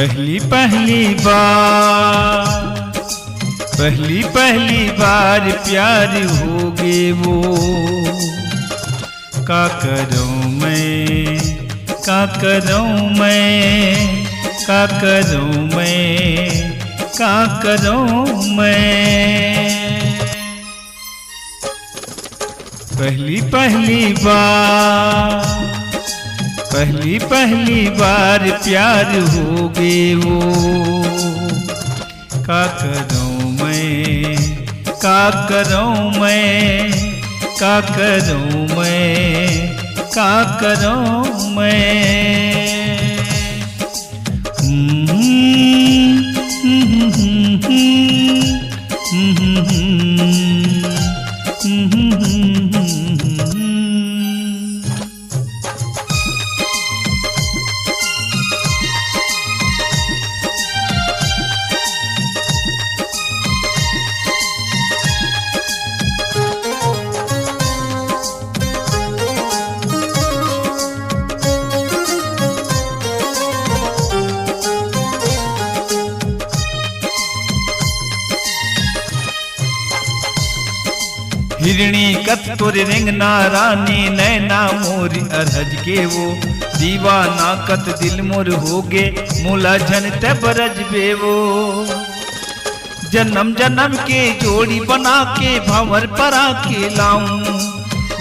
पहली बार प्यार होगे वो, का करूं मैं, का करूं मैं, का करूं मैं, का करूं मैं। पहली बार प्यार होगे वो, का करूं मैं, का करूं मैं, का करूं मैं, का करूं मैं। हिरणी कतुर रिंगना रानी नैना मोरी अरहज के वो, दीवाना कत दिल मोर होगे मूला झन ते बरज बेवो। जन्म जन्म के जोड़ी बना के भंवर परा के लाऊं,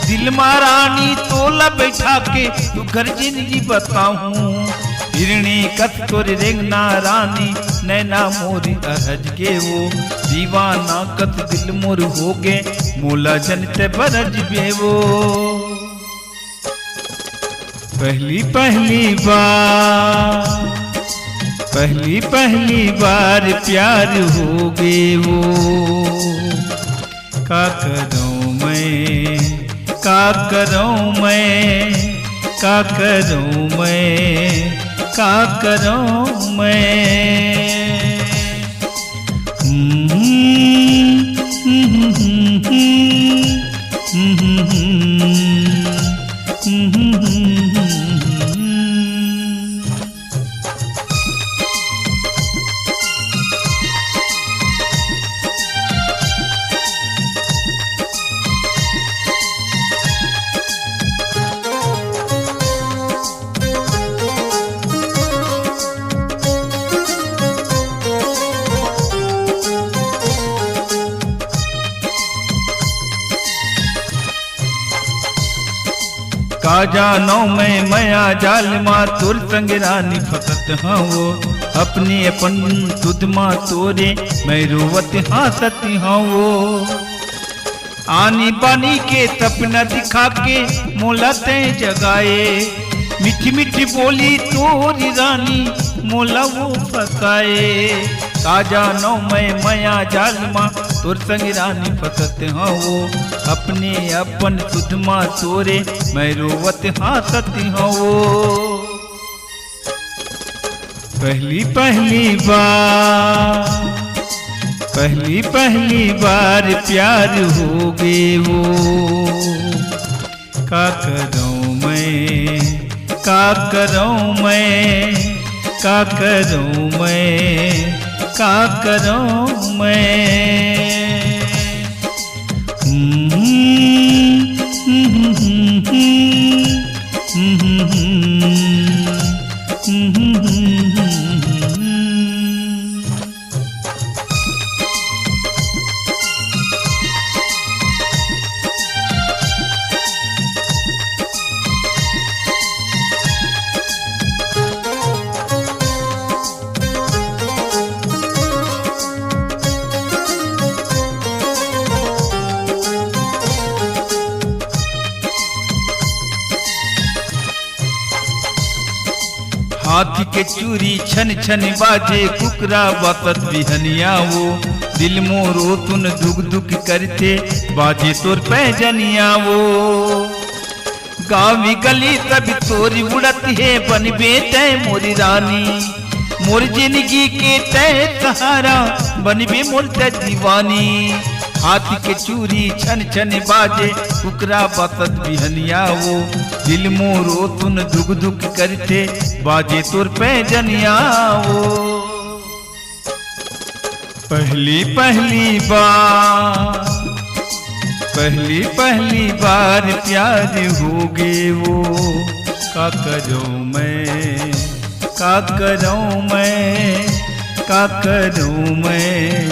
दिल मारानी तोला बैठा के तू घर जिंदगी बताऊं। हिरणी कतुर रिंगना रानी नैना मोरी अरहज के वो, दीवाना कत दिल मोर होगे मूला जन ते बरज बेवो। पहली बार प्यार होगे वो, का करूं मैं, का करूं मैं, का करूं मैं, का करूं मैं। का जानो मैं मया जाल माँ तुर संग रानी फकत हाँ वो, अपने अपन तुद माँ तोरे मैं रोवत हाँ सती हाँ वो। आनी बानी के सपना दिखा के मोला ते जगाए, मीठी मीठी बोली तोरी रानी मोला वो फसाए। का जानो मैं मया जाल माँ तुर संग रानी फसत हाँ वो, अपने अपन सुध माँ तोरे मैं रोवत हाँ सती हाँ वो। पहली बार प्यार होगे वो, का करूं मैं, का करूं मैं, का करूं मैं, का करूं मैं। हाथी के चूरी छन छन बाजे कुकरा बतत बिहनिया वो, दिल मोरो तुन दुख दुख करते बाजे तोर पैजनिया वो। गाँवी गली तभी तोरी उड़त है बनबे तय मोरी रानी, मोर जिंदगी के तय सहारा बनबे मोर तय दीवानी। हाथी के चूरी छन छन बाजे कुकरा बतत बिहनिया वो, दिल मोरो तुन दुख दुख करते बाजे तुर पे जनिया वो। पहली पहली बार प्यार हो गे वो। का करूं मैं, का करूं मैं, का करूं मैं,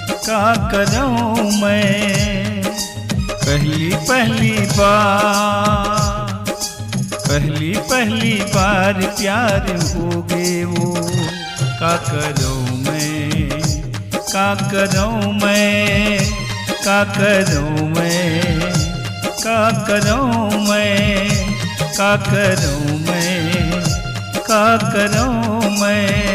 का करूं मैं। पहली बार प्यार हो गे वो। का करूं मैं, का करूं मैं, का करूं मैं, का करूं मैं, का करूं मैं, का करूं मैं।